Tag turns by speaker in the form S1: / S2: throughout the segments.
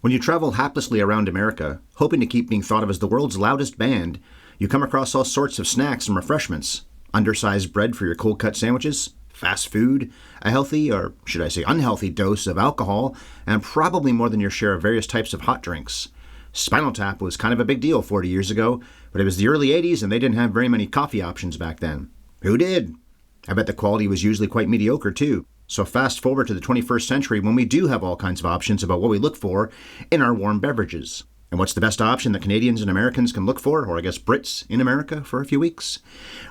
S1: When you travel haplessly around America, hoping to keep being thought of as the world's loudest band, you come across all sorts of snacks and refreshments. Undersized bread for your cold-cut sandwiches, fast food, a healthy, or should I say unhealthy, dose of alcohol, and probably more than your share of various types of hot drinks. Spinal Tap was kind of a big deal 40 years ago, but it was the early 80s and they didn't have very many coffee options back then. Who did? I bet the quality was usually quite mediocre too. So fast forward to the 21st century when we do have all kinds of options about what we look for in our warm beverages. And what's the best option that Canadians and Americans can look for, or I guess Brits in America for a few weeks?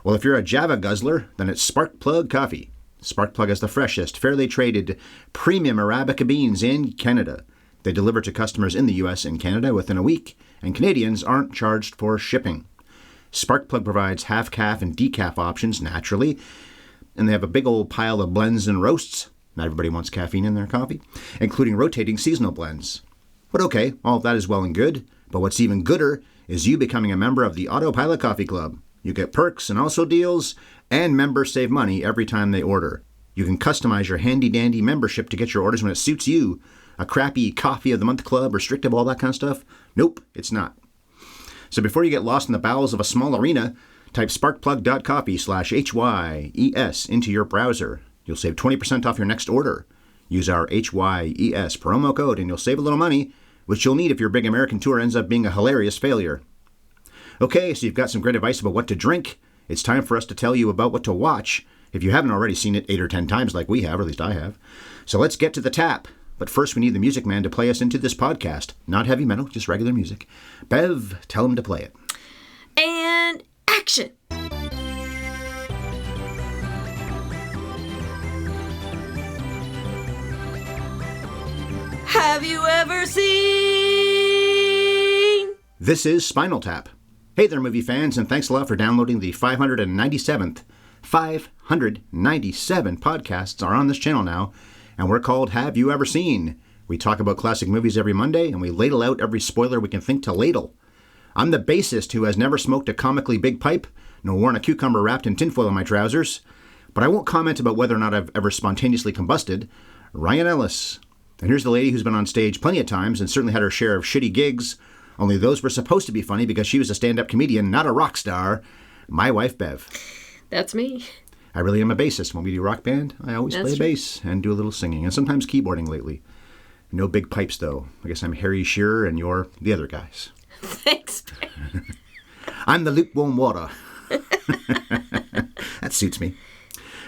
S1: Well, if you're a Java guzzler, then it's Sparkplug Coffee. Sparkplug is the freshest, fairly traded, premium Arabica beans in Canada. They deliver to customers in the US and Canada within a week, and Canadians aren't charged for shipping. Sparkplug provides half-calf and decaf options naturally, and they have a big old pile of blends and roasts. Not everybody wants caffeine in their coffee, including rotating seasonal blends. But okay, all of that is well and good, but what's even gooder is you becoming a member of the Autopilot Coffee Club. You get perks and also deals, and members save money every time they order. You can customize your handy-dandy membership to get your orders when it suits you. A crappy Coffee of the Month club, restrictive, all that kind of stuff? Nope, it's not. So before you get lost in the bowels of a small arena, type sparkplug.coffee/HYES into your browser. You'll save 20% off your next order. Use our HYES promo code and you'll save a little money, which you'll need if your big American tour ends up being a hilarious failure. Okay, so you've got some great advice about what to drink. It's time for us to tell you about what to watch, if you haven't already seen it 8 or 10 times like we have, or at least I have. So let's get to the tap. But first we need the music man to play us into this podcast. Not heavy metal, just regular music. Bev, tell him to play it.
S2: And action! Have you ever seen...
S1: This is Spinal Tap. Hey there, movie fans, and thanks a lot for downloading the 597 podcasts are on this channel now, and we're called Have You Ever Seen? We talk about classic movies every Monday, and we ladle out every spoiler we can think to ladle. I'm the bassist who has never smoked a comically big pipe, nor worn a cucumber wrapped in tinfoil in my trousers, but I won't comment about whether or not I've ever spontaneously combusted. Ryan Ellis. And here's the lady who's been on stage plenty of times and certainly had her share of shitty gigs, only those were supposed to be funny because she was a stand-up comedian, not a rock star. My wife, Bev.
S2: That's me.
S1: I really am a bassist. When we do rock band, I always play bass and do a little singing, and sometimes keyboarding lately. No big pipes, though. I guess I'm Harry Shearer, and you're the other guys.
S2: Thanks,
S1: I'm the lukewarm water. That suits me.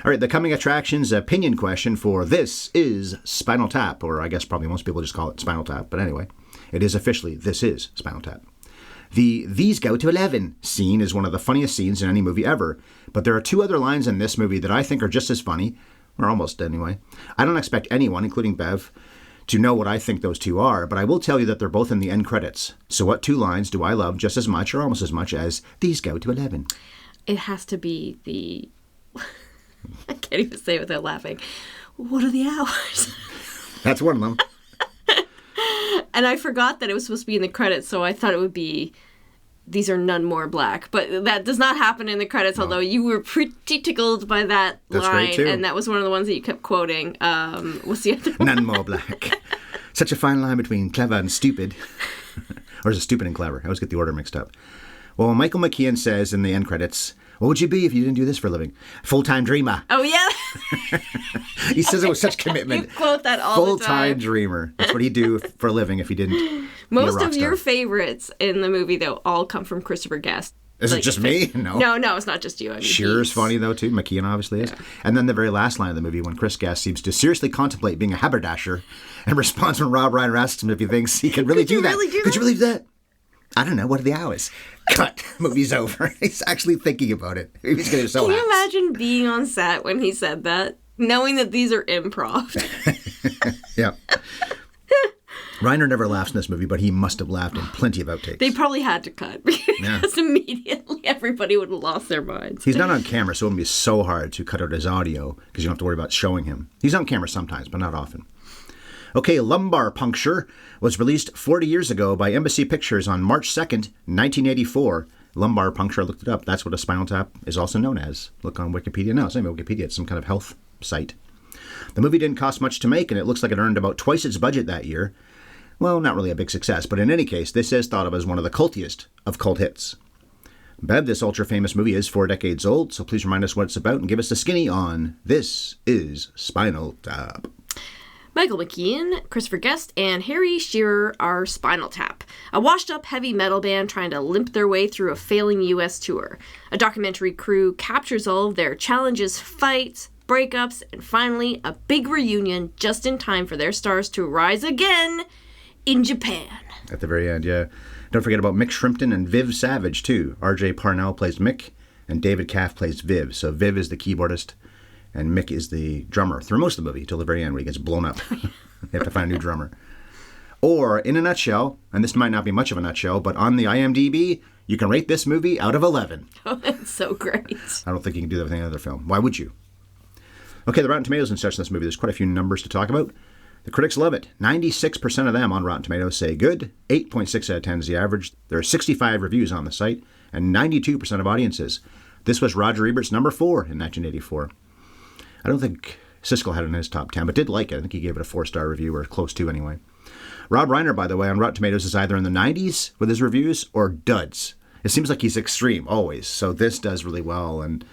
S1: All right, the coming attractions opinion question for This Is Spinal Tap, or I guess probably most people just call it Spinal Tap, but anyway, it is officially This Is Spinal Tap. The These Go to 11 scene is one of the funniest scenes in any movie ever, but there are 2 other lines in this movie that I think are just as funny, or almost anyway. I don't expect anyone, including Bev, to know what I think those 2 are, but I will tell you that they're both in the end credits. So what 2 lines do I love just as much, or almost as much, as These Go to 11?
S2: It has to be the... I can't even say it without laughing. What are the hours?
S1: That's one of them.
S2: And I forgot that it was supposed to be in the credits, so I thought it would be, these are none more black. But that does not happen in the credits, no. Although you were pretty tickled by that
S1: That's
S2: line.
S1: Great too.
S2: And that was one of the ones that you kept quoting. What's the other one?
S1: None more black. Such a fine line between clever and stupid. Or is it stupid and clever? I always get the order mixed up. Well, Michael McKean says in the end credits, what would you be if you didn't do this for a living? Full-time dreamer.
S2: Oh, yeah?
S1: He says it with such commitment.
S2: You quote that all the time.
S1: Full-time dreamer. That's what he'd do for a living if he didn't
S2: Most of your favorites in the movie, though, all come from Christopher Guest.
S1: Is it just me? No,
S2: it's not just you. I mean,
S1: Shearer's funny, though, too. McKean obviously is. Yeah. And then the very last line of the movie, when Chris Guest seems to seriously contemplate being a haberdasher and responds when Rob Reiner asks him if he thinks he can really do that. Could you believe that? I don't know. What are the hours? Cut. Movie's over. He's actually thinking about it. He's going to so.
S2: Can you imagine being on set when he said that, knowing that these are improv?
S1: Yeah. Reiner never laughs in this movie, but he must have laughed in plenty of outtakes.
S2: They probably had to cut because immediately everybody would have lost their minds.
S1: He's not on camera, so it would be so hard to cut out his audio because you don't have to worry about showing him. He's on camera sometimes, but not often. Okay, Lumbar Puncture was released 40 years ago by Embassy Pictures on March 2nd, 1984. Lumbar puncture, I looked it up. That's what a spinal tap is also known as. Look on Wikipedia now. It's not even Wikipedia. It's some kind of health site. The movie didn't cost much to make, and it looks like it earned about twice its budget that year. Well, not really a big success, but in any case, this is thought of as one of the cultiest of cult hits. Bev, this ultra-famous movie is 4 decades old, so please remind us what it's about and give us a skinny on This Is Spinal Tap.
S2: Michael McKean, Christopher Guest, and Harry Shearer are Spinal Tap, a washed-up heavy metal band trying to limp their way through a failing U.S. tour. A documentary crew captures all of their challenges, fights, breakups, and finally a big reunion just in time for their stars to rise again in Japan.
S1: At the very end, yeah. Don't forget about Mick Shrimpton and Viv Savage, too. R.J. Parnell plays Mick, and David Kaff plays Viv. So Viv is the keyboardist, and Mick is the drummer through most of the movie, till the very end, where he gets blown up. They have to find a new drummer. Or, in a nutshell, and this might not be much of a nutshell, but on the IMDb, you can rate this movie out of 11.
S2: Oh, that's so great.
S1: I don't think you can do that with any other film. Why would you? Okay, the Rotten Tomatoes and such in this movie, there's quite a few numbers to talk about. The critics love it. 96% of them on Rotten Tomatoes say good. 8.6 out of 10 is the average. There are 65 reviews on the site, and 92% of audiences. This was Roger Ebert's number 4 in 1984. I don't think Siskel had it in his top 10, but did like it. I think he gave it a 4-star review, or close to anyway. Rob Reiner, by the way, on Rotten Tomatoes is either in the 90s with his reviews or duds. It seems like he's extreme, always. So this does really well, and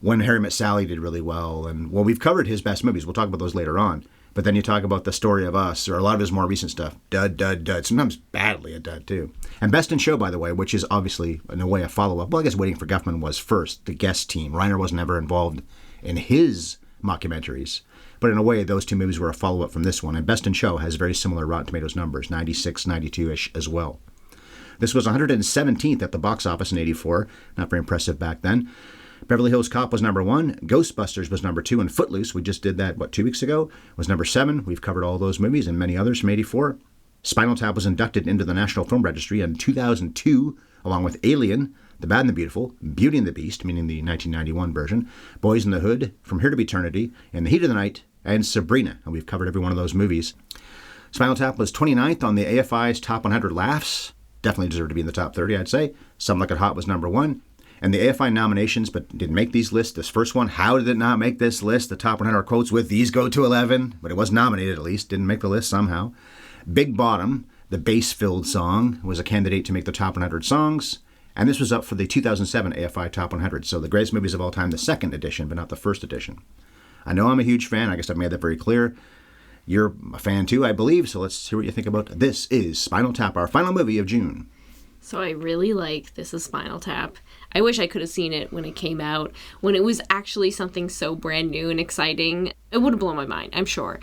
S1: When Harry Met Sally did really well. And, well, we've covered his best movies. We'll talk about those later on. But then you talk about The Story of Us, or a lot of his more recent stuff. Dud, dud, dud. Sometimes badly a dud, too. And Best in Show, by the way, which is obviously, in a way, a follow-up. Well, I guess Waiting for Guffman was first, the guest team. Reiner was never involved in his mockumentaries. But in a way, those two movies were a follow-up from this one. And Best in Show has very similar Rotten Tomatoes numbers, 96, 92-ish as well. This was 117th at the box office in 84. Not very impressive back then. Beverly Hills Cop was number 1, Ghostbusters was number 2, and Footloose, we just did that, 2 weeks ago, was number 7. We've covered all those movies and many others from 84. Spinal Tap was inducted into the National Film Registry in 2002, along with Alien, The Bad and the Beautiful, Beauty and the Beast, meaning the 1991 version, Boys in the Hood, From Here to Eternity, In the Heat of the Night, and Sabrina, and we've covered every one of those movies. Spinal Tap was 29th on the AFI's Top 100 Laughs, definitely deserved to be in the top 30, I'd say. Some Like It Hot was number 1. And the AFI nominations, but didn't make these lists. This first one, how did it not make this list? The top 100 quotes with these go to 11, but it was nominated at least. Didn't make the list somehow. Big Bottom, the bass-filled song, was a candidate to make the top 100 songs. And this was up for the 2007 AFI Top 100. So the greatest movies of all time, the second edition, but not the first edition. I know I'm a huge fan. I guess I've made that very clear. You're a fan too, I believe. So let's hear what you think about This Is Spinal Tap, our final movie of June.
S2: So I really like This Is Spinal Tap. I wish I could have seen it when it came out, when it was actually something so brand new and exciting. It would have blown my mind, I'm sure.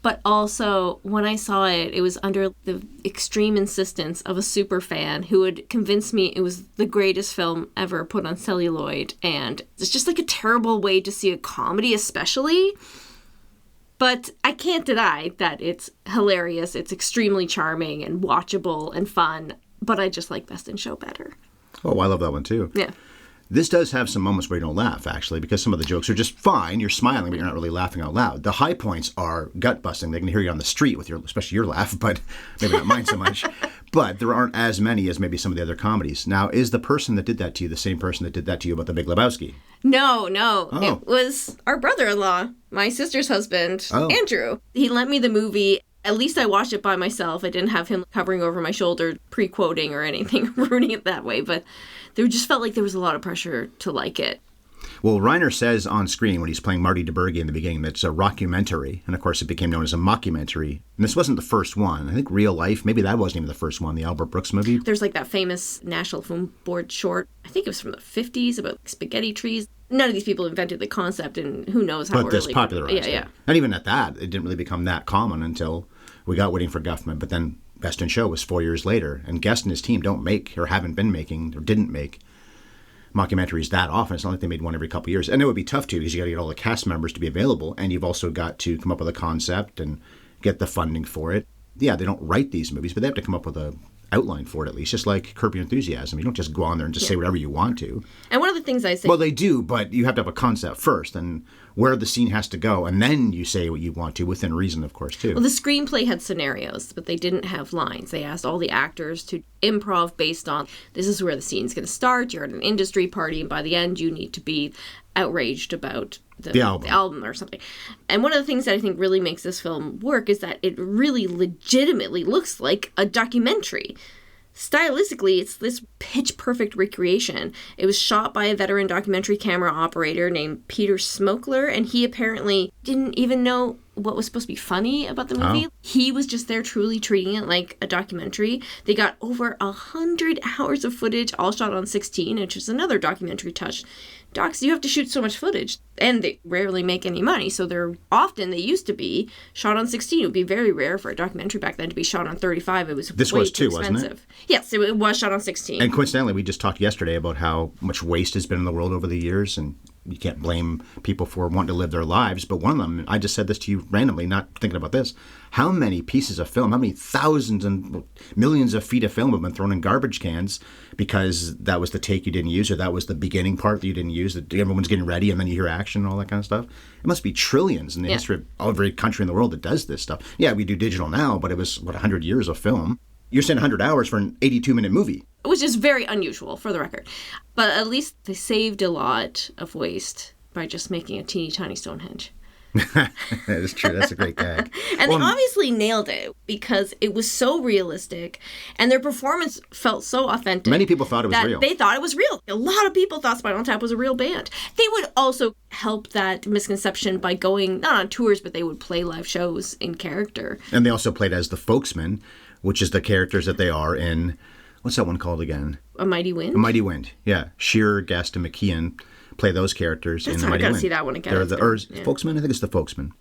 S2: But also, when I saw it, it was under the extreme insistence of a super fan who had convinced me it was the greatest film ever put on celluloid. And it's just like a terrible way to see a comedy, especially. But I can't deny that it's hilarious, it's extremely charming and watchable and fun. But I just like Best in Show better.
S1: Oh, I love that one too.
S2: Yeah.
S1: This does have some moments where you don't laugh, actually, because some of the jokes are just fine. You're smiling, but you're not really laughing out loud. The high points are gut-busting. They can hear you on the street with especially your laugh, but maybe not mine so much. But there aren't as many as maybe some of the other comedies. Now, is the person that did that to you the same person that did that to you about The Big Lebowski?
S2: No.
S1: Oh.
S2: It was our brother-in-law, my sister's husband,
S1: Oh.
S2: Andrew. He lent me the movie. At least I watched it by myself. I didn't have him covering over my shoulder, pre-quoting or anything, ruining it that way. But there just felt like there was a lot of pressure to like it.
S1: Well, Reiner says on screen when he's playing Marty DeBurgi in the beginning that it's a rockumentary. And, of course, it became known as a mockumentary. And this wasn't the first one. I think Real Life, maybe that wasn't even the first one, the Albert Brooks movie.
S2: There's like that famous National Film Board short. I think it was from the 50s about spaghetti trees. None of these people invented the concept, and who knows how
S1: But this popularized it.
S2: Yeah.
S1: And even at that, it didn't really become that common until we got Waiting for Guffman. But then Best in Show was 4 years later. And Guest and his team don't make, or haven't been making, or didn't make mockumentaries that often. It's not like they made one every couple of years. And it would be tough, too, because you got to get all the cast members to be available. And you've also got to come up with a concept and get the funding for it. Yeah, they don't write these movies, but they have to come up with a outline for it at least, just like Curb Your Enthusiasm. You don't just go on there and just say whatever you want to.
S2: And one of the things I say...
S1: Well, they do, but you have to have a concept first and where the scene has to go, and then you say what you want to, within reason, of course, too.
S2: Well, the screenplay had scenarios, but they didn't have lines. They asked all the actors to improv based on, this is where the scene's going to start, you're at an industry party, and by the end you need to be outraged about
S1: the
S2: album or something. And one of the things that I think really makes this film work is that it really legitimately looks like a documentary. Stylistically, it's this pitch-perfect recreation. It was shot by a veteran documentary camera operator named Peter Smokler, and he apparently didn't even know what was supposed to be funny about the movie.
S1: Oh.
S2: He was just there truly treating it like a documentary. They got over 100 hours of footage, all shot on 16, which is another documentary touch. Docs, you have to shoot so much footage, and they rarely make any money, so they used to be shot on 16. It would be very rare for a documentary back then to be shot on 35. It was way too expensive. Wasn't it? Yes, it was shot on 16.
S1: And coincidentally, we just talked yesterday about how much waste has been in the world over the years, and you can't blame people for wanting to live their lives, but one of them, I just said this to you randomly, not thinking about this, how many pieces of film, how many thousands and millions of feet of film have been thrown in garbage cans because that was the take you didn't use, or that was the beginning part that you didn't use, that everyone's getting ready and then you hear action and all that kind of stuff. It must be trillions in the history of every country in the world that does this stuff. Yeah, we do digital now, but it was, 100 years of film. You're saying 100 hours for an 82-minute movie.
S2: Which is very unusual, for the record. But at least they saved a lot of waste by just making a teeny tiny Stonehenge.
S1: That is true. That's a great gag.
S2: And they obviously nailed it because it was so realistic and their performance felt so authentic.
S1: Many people thought it was real.
S2: They thought it was real. A lot of people thought Spinal Tap was a real band. They would also help that misconception by going, not on tours, but they would play live shows in character.
S1: And they also played as the Folksmen, which is the characters that they are in, what's that one called again?
S2: A Mighty Wind?
S1: A Mighty Wind, yeah. Shearer, Guest, and McKean play those characters in The Mighty Wind. I gotta
S2: see that one again.
S1: They're the Folksmen? I think it's the Folksmen.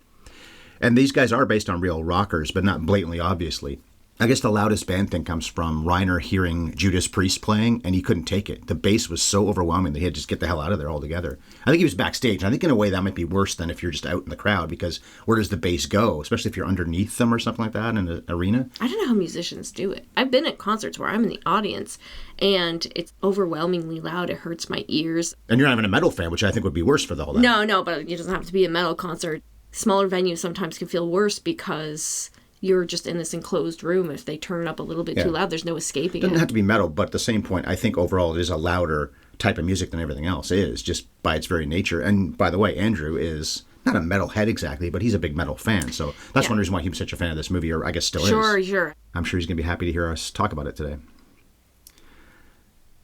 S1: And these guys are based on real rockers, but not blatantly, obviously. I guess the loudest band thing comes from Reiner hearing Judas Priest playing, and he couldn't take it. The bass was so overwhelming that he had to just get the hell out of there altogether. I think he was backstage. I think in a way that might be worse than if you're just out in the crowd, because where does the bass go? Especially if you're underneath them or something like that in an arena.
S2: I don't know how musicians do it. I've been at concerts where I'm in the audience, and it's overwhelmingly loud. It hurts my ears.
S1: And you're not even a metal fan, which I think would be worse for the whole thing.
S2: No, but it doesn't have to be a metal concert. Smaller venues sometimes can feel worse because you're just in this enclosed room. If they turn it up a little bit too loud, there's no escaping it.
S1: Doesn't have to be metal, but at the same point, I think overall it is a louder type of music than everything else is, just by its very nature. And by the way, Andrew is not a metalhead exactly, but he's a big metal fan. So that's one reason why he was such a fan of this movie, or I guess still is.
S2: Sure.
S1: I'm sure he's going to be happy to hear us talk about it today.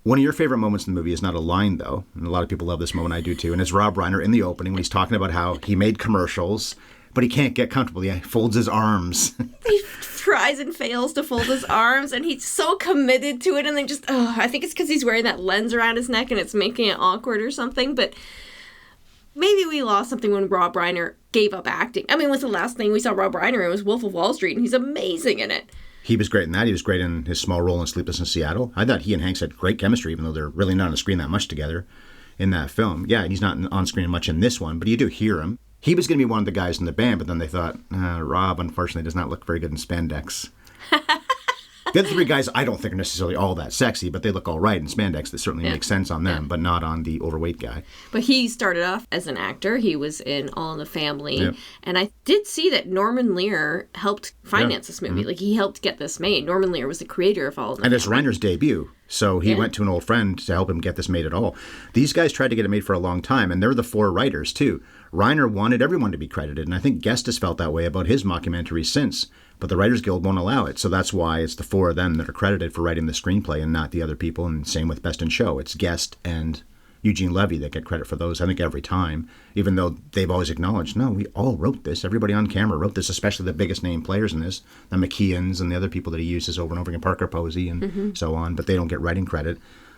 S1: One of your favorite moments in the movie is not a line, though, and a lot of people love this moment, I do too, and it's Rob Reiner in the opening when he's talking about how he made commercials, but he can't get comfortable. He folds his arms.
S2: He tries and fails to fold his arms, and he's so committed to it, and then I think it's because he's wearing that lens around his neck, and it's making it awkward or something, but maybe we lost something when Rob Reiner gave up acting. I mean, what's the last thing we saw Rob Reiner in was Wolf of Wall Street, and he's amazing in it.
S1: He was great in that. He was great in his small role in Sleepless in Seattle. I thought he and Hanks had great chemistry, even though they're really not on the screen that much together in that film. Yeah, he's not on screen much in this one, but you do hear him. He was going to be one of the guys in the band, but then they thought, Rob, unfortunately, does not look very good in spandex. The other three guys I don't think are necessarily all that sexy, but they look all right in spandex. That certainly makes sense on them, but not on the overweight guy.
S2: But he started off as an actor. He was in All in the Family. And I did see that Norman Lear helped finance this movie. Like, he helped get this made. Norman Lear was the creator of All in the Family.
S1: And it's Reiner's debut. So he went to an old friend to help him get this made at all. These guys tried to get it made for a long time, and they're the four writers, too. Reiner wanted everyone to be credited, and I think Guest has felt that way about his mockumentary since. But the Writers Guild won't allow it, so that's why it's the four of them that are credited for writing the screenplay and not the other people, and same with Best in Show. It's Guest and Eugene Levy that get credit for those, I think, every time, even though they've always acknowledged, no, we all wrote this. Everybody on camera wrote this, especially the biggest name players in this, the McKeans and the other people that he uses over and over again, Parker Posey and so on, but they don't get writing credit.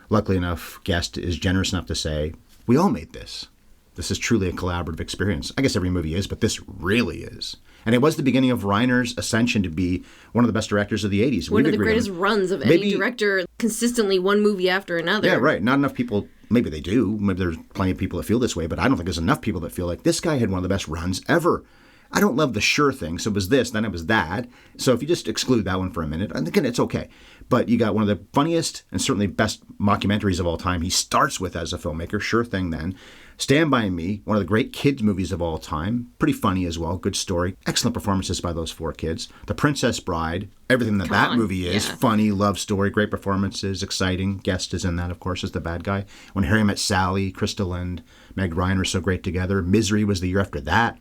S1: Luckily enough, Guest is generous enough to say, we all made this. This is truly a collaborative experience. I guess every movie is, but this really is. And it was the beginning of Reiner's ascension to be one of the best directors of the 80s.
S2: One of the greatest runs of any director, consistently one movie after another.
S1: Yeah, right. Not enough people, maybe they do. Maybe there's plenty of people that feel this way, but I don't think there's enough people that feel like this guy had one of the best runs ever. I don't love the Sure thing, so it was this, then it was that. So if you just exclude that one for a minute, and again, it's okay. But you got one of the funniest and certainly best mockumentaries of all time. He starts with as a filmmaker, Sure thing then. Stand By Me, one of the great kids' movies of all time. Pretty funny as well. Good story. Excellent performances by those 4 kids. The Princess Bride, everything that movie is. Yeah. Funny, love story, great performances, exciting. Guest is in that, of course, as the bad guy. When Harry Met Sally, Crystal and Meg Reiner so great together. Misery was the year after that.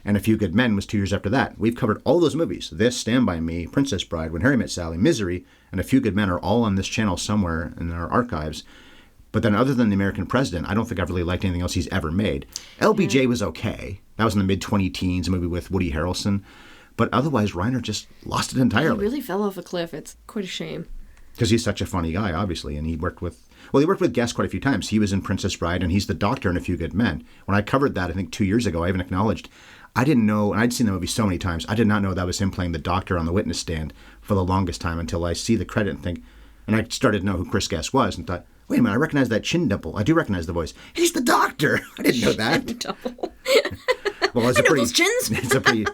S1: And A Few Good Men was 2 years after that. We've covered all those movies. This, Stand By Me, Princess Bride, When Harry Met Sally, Misery, and A Few Good Men are all on this channel somewhere in our archives. But then other than The American President, I don't think I've really liked anything else he's ever made. LBJ was okay. That was in the mid-20-teens, a movie with Woody Harrelson. But otherwise, Reiner just lost it entirely.
S2: He really fell off a cliff. It's quite a shame.
S1: Because he's such a funny guy, obviously. And he worked with Guest quite a few times. He was in Princess Bride, and he's the doctor in A Few Good Men. When I covered that, I think 2 years ago, I even acknowledged, I didn't know, and I'd seen the movie so many times, I did not know that was him playing the doctor on the witness stand for the longest time until I see the credit and think, and I started to know who Chris Guest was and thought, wait a minute, I recognize that chin dimple. I do recognize the voice. He's the doctor. I didn't know that.
S2: Chin dimple.
S1: Well, it's
S2: those chins.
S1: It's a pretty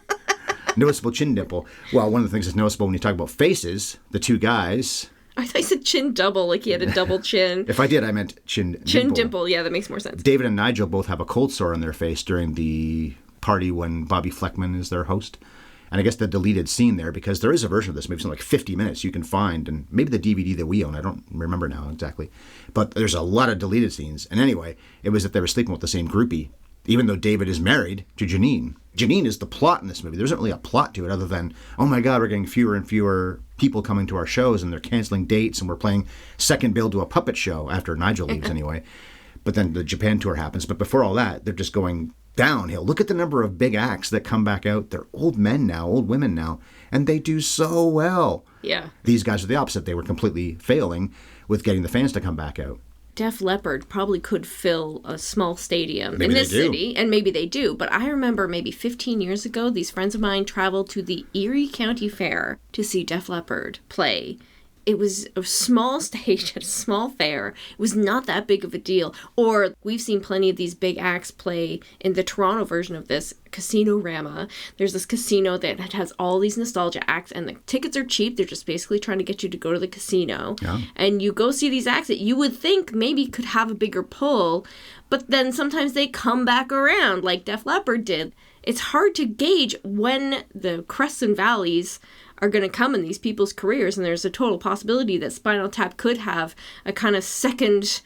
S1: noticeable chin dimple. Well, one of the things that's noticeable when you talk about faces, the 2 guys.
S2: I thought you said chin double, like he had a double chin.
S1: If I did, I meant chin dimple.
S2: Chin dimple, yeah, that makes more sense.
S1: David and Nigel both have a cold sore on their face during the party when Bobby Fleckman is their host. And I guess the deleted scene there, because there is a version of this movie, it's like 50 minutes you can find, and maybe the DVD that we own, I don't remember now exactly. But there's a lot of deleted scenes. And anyway, it was that they were sleeping with the same groupie, even though David is married to Janine. Janine is the plot in this movie. There isn't really a plot to it other than, oh my God, we're getting fewer and fewer people coming to our shows, and they're canceling dates, and we're playing second bill to a puppet show after Nigel leaves anyway. But then the Japan tour happens. But before all that, they're just going downhill. Look at the number of big acts that come back out. They're old men now, old women now, and they do so well.
S2: Yeah.
S1: These guys are the opposite. They were completely failing with getting the fans to come back out.
S2: Def Leppard probably could fill a small stadium in this city, and maybe they do. But I remember maybe 15 years ago, these friends of mine traveled to the Erie County Fair to see Def Leppard play. It was a small stage at a small fair. It was not that big of a deal. Or we've seen plenty of these big acts play in the Toronto version of this, Casino-Rama. There's this casino that has all these nostalgia acts, and the tickets are cheap. They're just basically trying to get you to go to the casino. Yeah. And you go see these acts that you would think maybe could have a bigger pull, but then sometimes they come back around like Def Leppard did. It's hard to gauge when the crests and valleys are going to come in these people's careers, and there's a total possibility that Spinal Tap could have a kind of second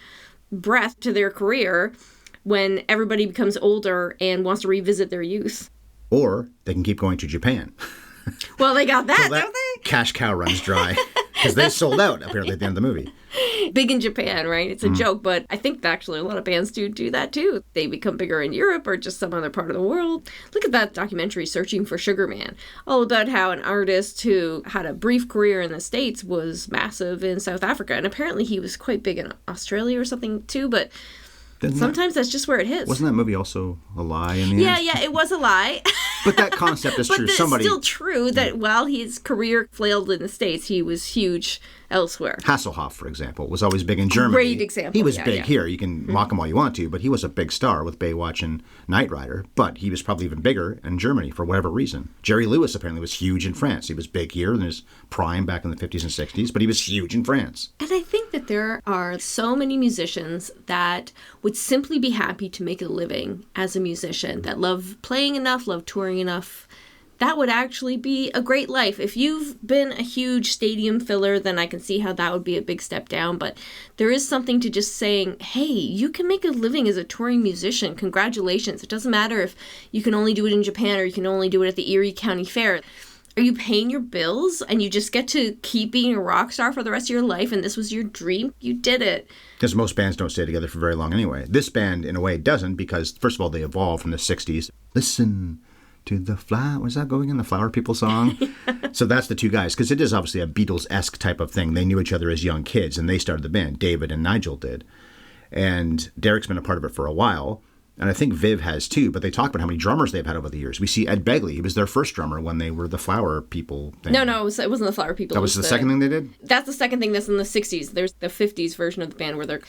S2: breath to their career when everybody becomes older and wants to revisit their youth.
S1: Or they can keep going to Japan.
S2: Well, they got that, don't they?
S1: Cash cow runs dry. Because they sold out, apparently, at the end of the movie.
S2: Big in Japan, right? It's a joke, but I think actually a lot of bands do that too. They become bigger in Europe or just some other part of the world. Look at that documentary, Searching for Sugar Man, all about how an artist who had a brief career in the States was massive in South Africa. And apparently he was quite big in Australia or something too, but sometimes that's just where it hits.
S1: Wasn't that movie also a lie in the end?
S2: Yeah, it was a lie.
S1: But that concept is true.
S2: But it's still true that while his career flailed in the States, he was huge elsewhere.
S1: Hasselhoff, for example, was always big in Germany.
S2: Great example.
S1: He was big here. You can mock him all you want to, but he was a big star with Baywatch and Knight Rider. But he was probably even bigger in Germany for whatever reason. Jerry Lewis apparently was huge in France. He was big here in his prime back in the 50s and 60s, but he was huge in France.
S2: And I think that there are so many musicians that would simply be happy to make a living as a musician, that love playing enough, love touring enough. That would actually be a great life. If you've been a huge stadium filler, then I can see how that would be a big step down. But there is something to just saying, hey, you can make a living as a touring musician. Congratulations. It doesn't matter if you can only do it in Japan or you can only do it at the Erie County Fair. Are you paying your bills and you just get to keep being a rock star for the rest of your life and this was your dream? You did it.
S1: Because most bands don't stay together for very long anyway. This band, in a way, doesn't because, first of all, they evolved from the 60s. Listen to the flower. Was that going in the Flower People song? So that's the two guys, because it is obviously a Beatles-esque type of thing. They knew each other as young kids, and they started the band. David and Nigel did. And Derek's been a part of it for a while, and I think Viv has too, but they talk about how many drummers they've had over the years. We see Ed Begley. He was their first drummer when they were the Flower People thing.
S2: No, it wasn't the Flower People.
S1: That was the second thing they did?
S2: That's the second thing that's in the 60s. There's the 50s version of the band where they're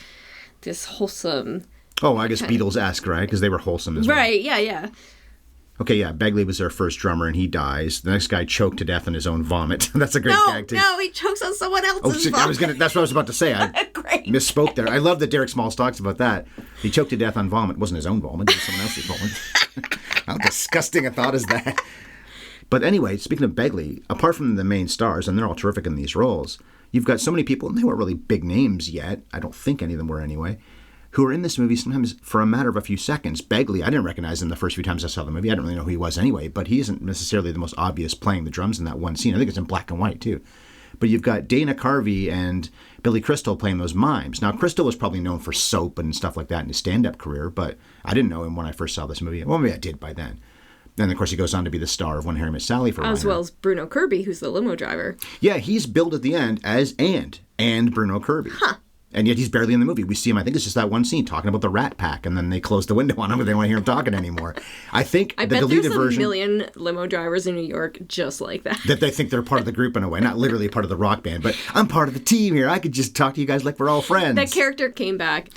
S2: this wholesome...
S1: Oh, I guess Beatles-esque, right? Because they were wholesome as well.
S2: Right, yeah.
S1: Okay, yeah, Begley was their first drummer, and he dies. The next guy choked to death on his own vomit. That's a great gag, too.
S2: No, he chokes on someone else's vomit.
S1: That's what I was about to say.
S2: great.
S1: Misspoke there. I love that Derek Smalls talks about that. He choked to death on vomit. It wasn't his own vomit. It was someone else's vomit. How disgusting a thought is that? But anyway, speaking of Begley, apart from the main stars, and they're all terrific in these roles, you've got so many people, and they weren't really big names yet. I don't think any of them were anyway, who are in this movie sometimes for a matter of a few seconds. Begley, I didn't recognize him the first few times I saw the movie. I didn't really know who he was anyway, but he isn't necessarily the most obvious playing the drums in that one scene. I think it's in black and white, too. But you've got Dana Carvey and Billy Crystal playing those mimes. Now, Crystal was probably known for Soap and stuff like that in his stand-up career, but I didn't know him when I first saw this movie. Well, maybe I did by then. Then, of course, he goes on to be the star of When Harry Met Sally for
S2: As
S1: Reiner.
S2: well as Bruno Kirby, who's the limo driver.
S1: Yeah, he's billed at the end as and Bruno Kirby.
S2: Huh.
S1: And yet he's barely in the movie. We see him, I think it's just that one scene, talking about the Rat Pack, and then they close the window on him and they don't want to hear him talking anymore. I think
S2: I
S1: the
S2: bet
S1: deleted
S2: there's a
S1: version...
S2: million limo drivers in New York just like that.
S1: That they think they're part of the group in a way. Not literally part of the rock band, but I'm part of the team here. I could just talk to you guys like we're all friends.
S2: That character came back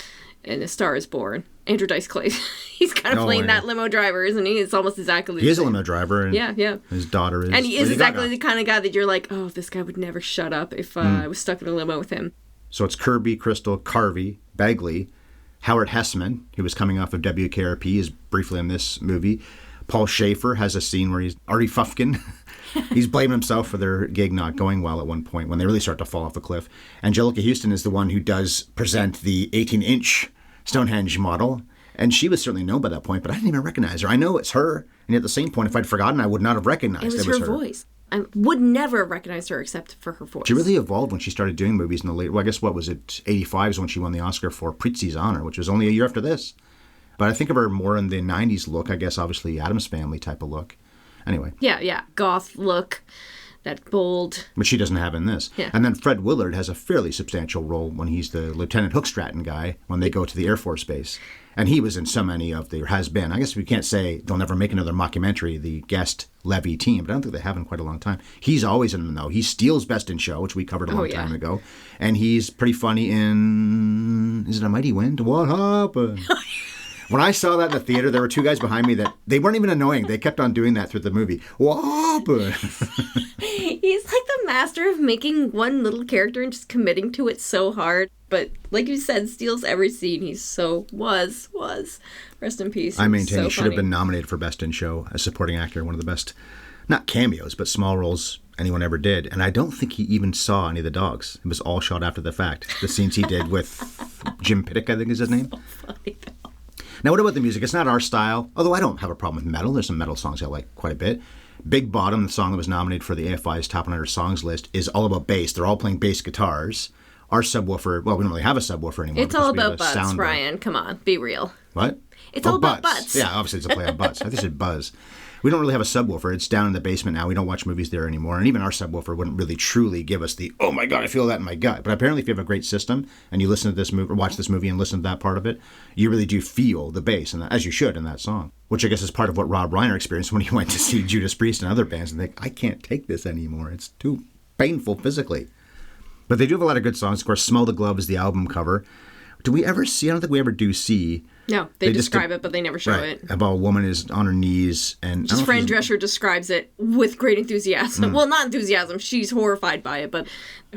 S2: in A Star is Born. Andrew Dice Clay. He's kind of playing that limo driver, isn't he? It's almost exactly the same.
S1: He is a limo driver. And
S2: yeah.
S1: His daughter is...
S2: And he is exactly the kind of guy that you're like, oh, this guy would never shut up if I was stuck in a limo with him.
S1: So it's Kirby, Crystal, Carvey, Begley, Howard Hessman, who was coming off of WKRP, is briefly in this movie. Paul Schaefer has a scene where he's Artie Fufkin. He's blaming himself for their gig not going well at one point when they really start to fall off a cliff. Angelica Houston is the one who does present the 18-inch Stonehenge model. And she was certainly known by that point, but I didn't even recognize her. I know it's her. And at the same point, if I'd forgotten, I would not have recognized
S2: it was her voice. I would never have recognized her except for her voice.
S1: She really evolved when she started doing movies in the late... Well, I guess, what was it? 85 is when she won the Oscar for Prizzi's Honor, which was only a year after this. But I think of her more in the 90s look, I guess, obviously Addams Family type of look. Anyway.
S2: Yeah. Goth look, that bold...
S1: Which she doesn't have in this.
S2: Yeah.
S1: And then Fred Willard has a fairly substantial role when he's the Lieutenant Hookstratton guy when they go to the Air Force Base. And he was in so many of the... or has been. I guess we can't say they'll never make another mockumentary, the guest Levy team, but I don't think they have in quite a long time. He's always in them, though. He steals Best in Show, which we covered a long time ago. And he's pretty funny in... Is it A Mighty Wind? What happened? When I saw that in the theater, there were two guys behind me that... They weren't even annoying. They kept on doing that through the movie. What happened?
S2: He's like the master of making one little character and just committing to it so hard. But like you said, steals every scene. He's so... Was. Rest in peace.
S1: I maintain he should have been nominated for Best in Show as supporting actor. One of the best, not cameos, but small roles anyone ever did. And I don't think he even saw any of the dogs. It was all shot after the fact. The scenes he did with Jim Pittick, I think is his name.
S2: So funny, though.
S1: Now, what about the music? It's not our style, although I don't have a problem with metal. There's some metal songs I like quite a bit. Big Bottom, the song that was nominated for the AFI's Top 100 Songs list, is all about bass. They're all playing bass guitars. Our subwoofer, well, we don't really have a subwoofer anymore.
S2: It's all about butts, Brian. Come on, be real.
S1: What?
S2: It's all about butts.
S1: Yeah, obviously it's a play on butts. I think it said buzz. We don't really have a subwoofer. It's down in the basement now. We don't watch movies there anymore. And even our subwoofer wouldn't really truly give us the, oh my God, I feel that in my gut. But apparently if you have a great system and you listen to this movie or watch this movie and listen to that part of it, you really do feel the bass, and as you should in that song. Which I guess is part of what Rob Reiner experienced when he went to see Judas Priest and other bands and think, I can't take this anymore. It's too painful physically. But they do have a lot of good songs. Of course, Smell the Glove is the album cover. Do we ever see, I don't think we ever do see.
S2: No, they describe it, but they never show it.
S1: About a woman is on her knees. And
S2: just Fran Drescher describes it with great enthusiasm. Well, not enthusiasm. She's horrified by it, but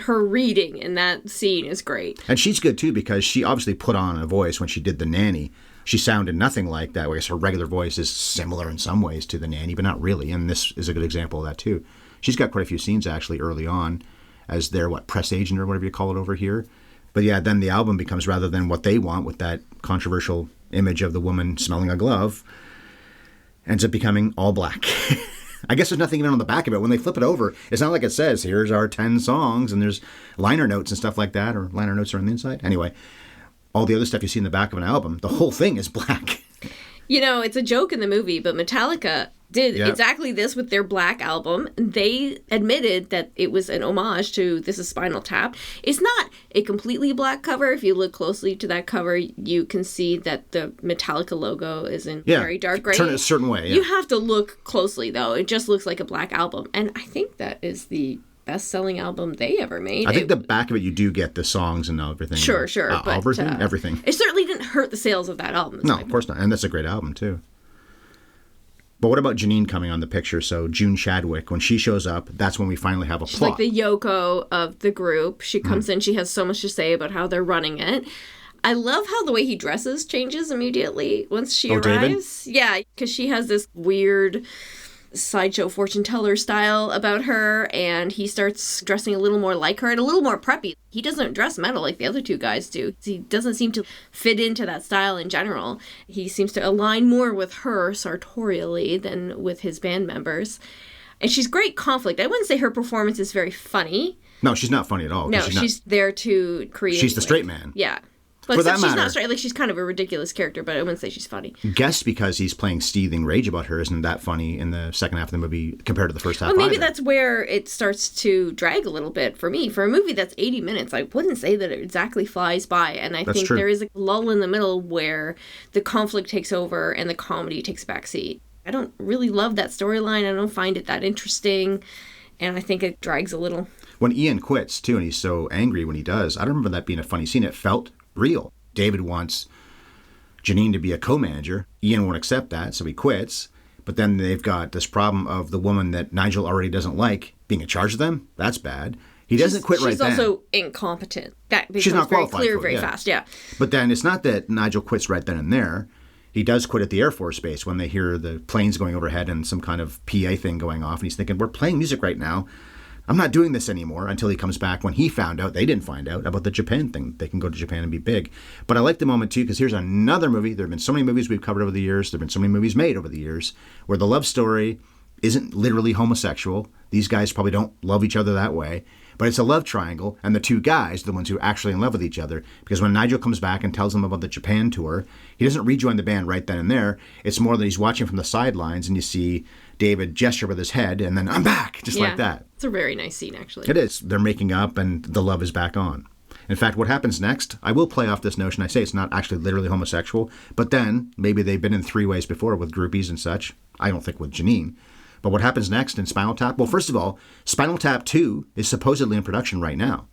S2: her reading in that scene is great.
S1: And she's good, too, because she obviously put on a voice when she did The Nanny. She sounded nothing like that. I guess her regular voice is similar in some ways to The Nanny, but not really. And this is a good example of that, too. She's got quite a few scenes, actually, early on as their, press agent or whatever you call it over here. But yeah, then the album becomes, rather than what they want with that controversial image of the woman smelling a glove, ends up becoming all black. I guess there's nothing even on the back of it. When they flip it over, it's not like it says, here's our 10 songs, and there's liner notes and stuff like that, or liner notes are on the inside. Anyway, all the other stuff you see in the back of an album, the whole thing is black.
S2: You know, it's a joke in the movie, but Metallica did exactly this with their Black album. They admitted that it was an homage to This Is Spinal Tap. It's not a completely black cover. If you look closely to that cover, you can see that the Metallica logo is in very dark gray.
S1: Turn it a certain way. Yeah.
S2: You have to look closely, though. It just looks like a black album. And I think that is the best-selling album they ever made.
S1: I think the back of it, you do get the songs and everything.
S2: Sure. But
S1: everything.
S2: It certainly didn't hurt the sales of that album.
S1: No, of course not. And that's a great album, too. But what about Janine coming on the picture? So June Chadwick, when she shows up, that's when we finally have a
S2: She's
S1: plot.
S2: like the Yoko of the group. She comes in, she has so much to say about how they're running it. I love how the way he dresses changes immediately once she arrives. David? Yeah, because she has this weird sideshow fortune teller style about her, and he starts dressing a little more like her and a little more preppy. He doesn't dress metal like the other two guys do. He doesn't seem to fit into that style in general. He seems to align more with her sartorially than with his band members. And she's great conflict. I wouldn't say her performance is very funny.
S1: No, she's not funny at all.
S2: No, she's there to create...
S1: She's the straight man.
S2: Yeah. Well, except she's not straight. Like, she's kind of a ridiculous character, but I wouldn't say she's funny.
S1: Guess because he's playing seething rage about her isn't that funny in the second half of the movie compared to the first half.
S2: Well, maybe that's where it starts to drag a little bit for me. For a movie that's 80 minutes, I wouldn't say that it exactly flies by. And I think there is a lull in the middle where the conflict takes over and the comedy takes a backseat. I don't really love that storyline. I don't find it that interesting. And I think it drags a little.
S1: When Ian quits, too, and he's so angry when he does, I don't remember that being a funny scene. It felt real. David wants Janine to be a co-manager. Ian won't accept that, so he quits. But then they've got this problem of the woman that Nigel already doesn't like being in charge of them. That's bad. He doesn't quit right then.
S2: She's also incompetent. That becomes
S1: She's not
S2: very
S1: qualified
S2: clear very fast, yeah.
S1: But then it's not that Nigel quits right then and there. He does quit at the Air Force Base when they hear the planes going overhead and some kind of PA thing going off. And he's thinking, we're playing music right now. I'm not doing this anymore, until he comes back when he found out, they didn't find out, about the Japan thing. They can go to Japan and be big. But I like the moment, too, because here's another movie. There have been so many movies we've covered over the years. There have been so many movies made over the years where the love story isn't literally homosexual. These guys probably don't love each other that way. But it's a love triangle, and the two guys are the ones who are actually in love with each other. Because when Nigel comes back and tells them about the Japan tour, he doesn't rejoin the band right then and there. It's more that he's watching from the sidelines, and you see David gesture with his head, and then, I'm back, just like that.
S2: It's a very nice scene, actually.
S1: It is. They're making up, and the love is back on. In fact, what happens next, I will play off this notion. I say it's not actually literally homosexual, but then maybe they've been in three ways before with groupies and such. I don't think with Janine. But what happens next in Spinal Tap? Well, first of all, Spinal Tap 2 is supposedly in production right now.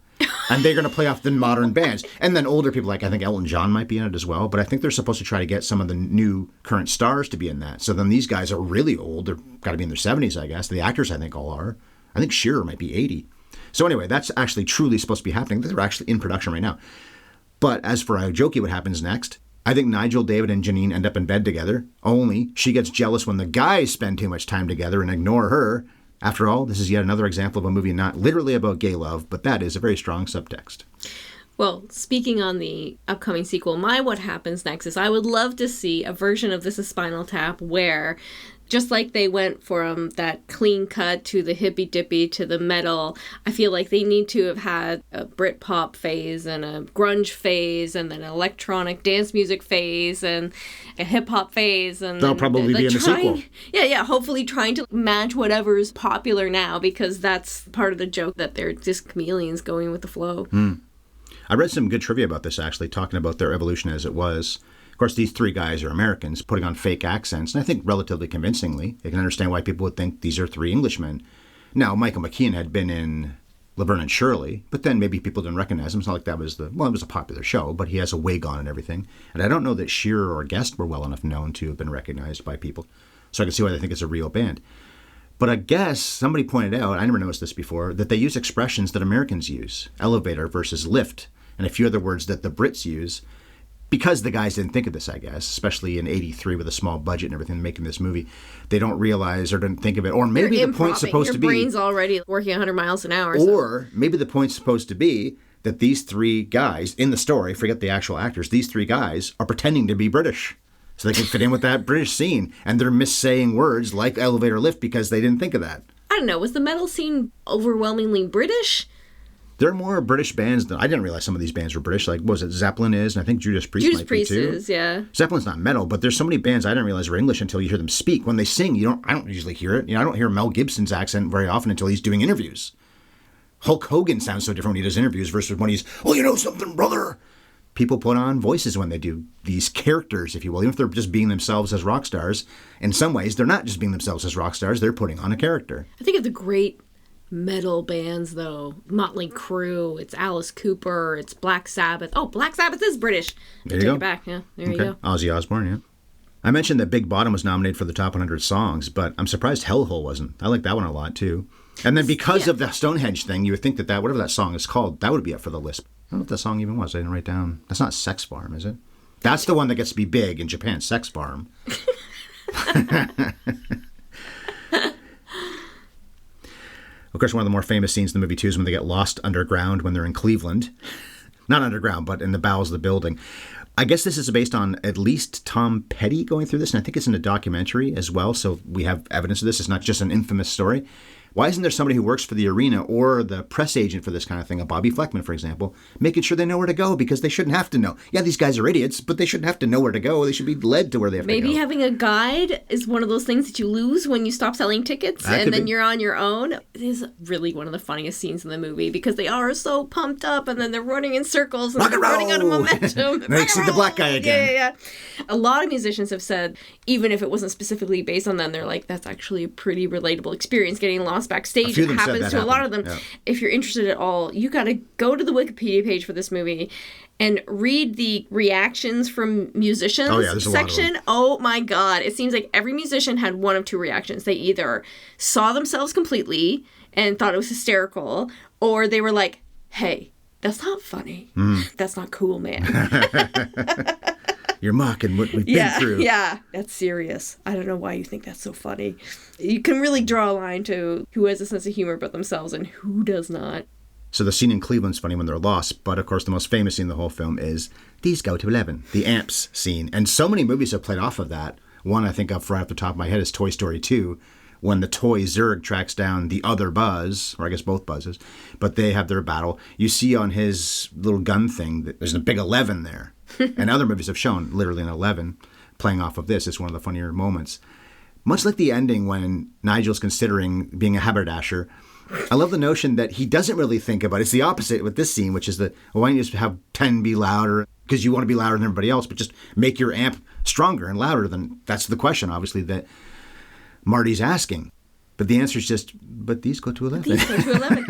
S1: And they're going to play off the modern bands. And then older people, like I think Elton John might be in it as well. But I think they're supposed to try to get some of the new current stars to be in that. So then these guys are really old. They've got to be in their 70s, I guess. The actors, I think, all are. I think Shearer might be 80. So anyway, that's actually truly supposed to be happening. They're actually in production right now. But as for Aojoki, what happens next? I think Nigel, David, and Janine end up in bed together, only she gets jealous when the guys spend too much time together and ignore her. After all, this is yet another example of a movie not literally about gay love, but that is a very strong subtext.
S2: Well, speaking on the upcoming sequel, my what happens next is I would love to see a version of This Is Spinal Tap where, just like they went from that clean cut to the hippy dippy to the metal, I feel like they need to have had a Britpop phase and a grunge phase and then an electronic dance music phase and a hip hop phase. And
S1: they'll probably be in the sequel.
S2: Yeah, hopefully trying to match whatever's popular now, because that's part of the joke, that they're just chameleons going with the flow.
S1: I read some good trivia about this, actually, talking about their evolution as it was. Of course, these three guys are Americans putting on fake accents, and I think relatively convincingly. You can understand why people would think these are three Englishmen. Now, Michael McKean had been in Laverne and Shirley, but then maybe people didn't recognize him. It's not like that was it was a popular show, but he has a wig on and everything. And I don't know that Shearer or Guest were well enough known to have been recognized by people. So I can see why they think it's a real band. But I guess somebody pointed out, I never noticed this before, that they use expressions that Americans use. Elevator versus lift, and a few other words that the Brits use. Because the guys didn't think of this, I guess, especially in 83 with a small budget and everything making this movie, they don't realize or didn't think of it. Or maybe the point's supposed to be...
S2: Your brain's already working 100 miles an hour.
S1: Or maybe the point's supposed to be that these three guys in the story, forget the actual actors, these three guys are pretending to be British. So they can fit in with that British scene. And they're missaying words like elevator lift because they didn't think of that.
S2: I don't know. Was the metal scene overwhelmingly British?
S1: There are more British bands than... I didn't realize some of these bands were British. Like, what was it? Zeppelin is, and I think Judas Priest might be too.
S2: Judas Priest is, yeah.
S1: Zeppelin's not metal, but there's so many bands I didn't realize were English until you hear them speak. When they sing, I don't usually hear it. I don't hear Mel Gibson's accent very often until he's doing interviews. Hulk Hogan sounds so different when he does interviews versus when he's, oh, you know something, brother? People put on voices when they do these characters, if you will. Even if they're just being themselves as rock stars, in some ways, they're not just being themselves as rock stars. They're putting on a character.
S2: I think of the great metal bands, though. Motley Crue, it's Alice Cooper, it's Black Sabbath. Oh, Black Sabbath is British.
S1: There you go.
S2: Take it back, yeah. There you go.
S1: Ozzy Osbourne, yeah. I mentioned that Big Bottom was nominated for the top 100 songs, but I'm surprised Hellhole wasn't. I like that one a lot, too. And then because of the Stonehenge thing, you would think that whatever that song is called, that would be up for the list. I don't know what that song even was. I didn't write down. That's not Sex Farm, is it? That's the one that gets to be big in Japan, Sex Farm. Of course, one of the more famous scenes in the movie, too, is when they get lost underground when they're in Cleveland. Not underground, but in the bowels of the building. I guess this is based on at least Tom Petty going through this, and I think it's in a documentary as well, so we have evidence of this. It's not just an infamous story. Why isn't there somebody who works for the arena or the press agent for this kind of thing, a Bobby Fleckman, for example, making sure they know where to go because they shouldn't have to know. Yeah, these guys are idiots, but they shouldn't have to know where to go. They should be led to where they have to go.
S2: Maybe having a guide is one of those things that you lose when you stop selling tickets and then you're on your own. It is really one of the funniest scenes in the movie because they are so pumped up and then they're running in circles and they're running out of momentum.
S1: They see the black guy again.
S2: Yeah. A lot of musicians have said, even if it wasn't specifically based on them, they're like, that's actually a pretty relatable experience getting lost backstage. It happens to a lot of them. Yeah. If you're interested at all, you got to go to the Wikipedia page for this movie and read the reactions from musicians section. Oh my God. It seems like every musician had one of two reactions. They either saw themselves completely and thought it was hysterical, or they were like, hey, that's not funny. That's not cool, man.
S1: You're mocking what we've been through.
S2: Yeah, that's serious. I don't know why you think that's so funny. You can really draw a line to who has a sense of humor about themselves and who does not.
S1: So the scene in Cleveland's funny when they're lost, but of course the most famous scene in the whole film is These Go to 11, the amps scene. And so many movies have played off of that. One I think up right off the top of my head is Toy Story 2, when the toy Zurg tracks down the other Buzz, or I guess both Buzzes, but they have their battle. You see on his little gun thing that there's a big 11 there. And other movies have shown literally an 11 playing off of this. It's one of the funnier moments. Much like the ending when Nigel's considering being a haberdasher, I love the notion that he doesn't really think about it. It's the opposite with this scene, which is that, well, why don't you just have 10 be louder because you want to be louder than everybody else, but just make your amp stronger and louder than... That's the question, obviously, that Marty's asking. But the answer is just, but these go to 11.
S2: These go to 11.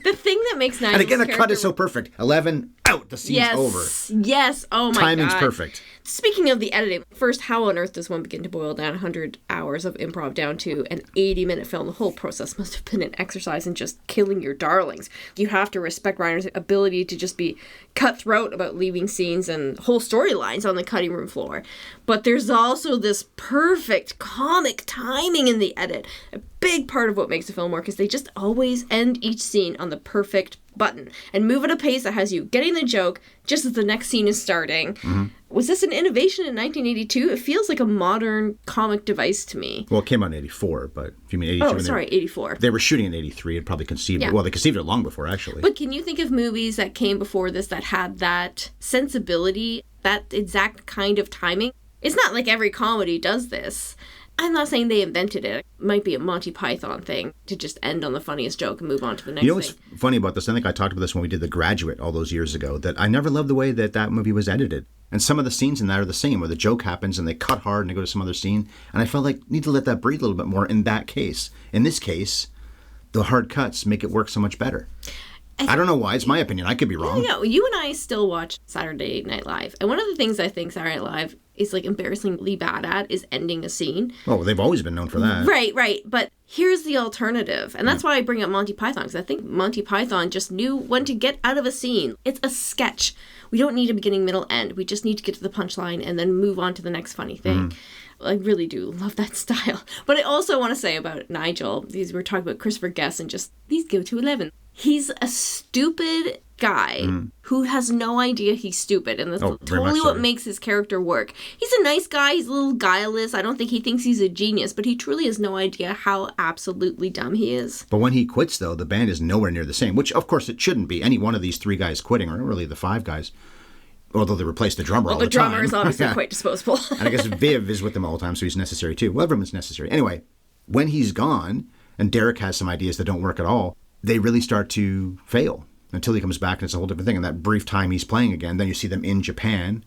S2: The thing that makes Nigel's
S1: And again, the cut is so perfect. 11, out, the scene's over.
S2: Yes, oh my God.
S1: Timing's perfect.
S2: Speaking of the editing, first, how on earth does one begin to boil down 100 hours of improv down to an 80-minute film? The whole process must have been an exercise in just killing your darlings. You have to respect Reiner's ability to just be cutthroat about leaving scenes and whole storylines on the cutting room floor. But there's also this perfect comic timing in the edit. A big part of what makes a film work is they just always end each scene on the perfect button and move at a pace that has you getting the joke just as the next scene is starting. Mm-hmm. Was this an innovation in 1982? It feels like a modern comic device to me.
S1: Well, it came out in 84, but if you mean 82...
S2: Oh, sorry, 84.
S1: They were shooting in 83 and probably conceived it. Well, they conceived it long before, actually.
S2: But can you think of movies that came before this that had that sensibility, that exact kind of timing? It's not like every comedy does this. I'm not saying they invented it. It might be a Monty Python thing to just end on the funniest joke and move on to the next thing.
S1: You know what's funny about this? I think I talked about this when we did The Graduate all those years ago, that I never loved the way that movie was edited. And some of the scenes in that are the same, where the joke happens and they cut hard and they go to some other scene. And I felt like, need to let that breathe a little bit more in that case. In this case, the hard cuts make it work so much better. I don't know why. It's my opinion. I could be wrong.
S2: You and I still watch Saturday Night Live. And one of the things I think Saturday Night Live is like embarrassingly bad at is ending a scene.
S1: Oh, they've always been known for that.
S2: Right. But here's the alternative. And that's why I bring up Monty Python, because I think Monty Python just knew when to get out of a scene. It's a sketch. We don't need a beginning, middle, end. We just need to get to the punchline and then move on to the next funny thing. I really do love that style. But I also want to say about Nigel, we were talking about Christopher Guest and just, these go to 11. He's a stupid guy who has no idea he's stupid. And that's totally what makes his character work. He's a nice guy. He's a little guileless. I don't think he thinks he's a genius, but he truly has no idea how absolutely dumb he is.
S1: But when he quits, though, the band is nowhere near the same, which, of course, it shouldn't be. Any one of these three guys quitting, or really the five guys, although they replace the drummer all the time.
S2: Well, the drummer is obviously quite disposable.
S1: And I guess Viv is with them all the time, so he's necessary, too. Well, everyone's necessary. Anyway, when he's gone, and Derek has some ideas that don't work at all, they really start to fail until he comes back and it's a whole different thing. And that brief time he's playing again, then you see them in Japan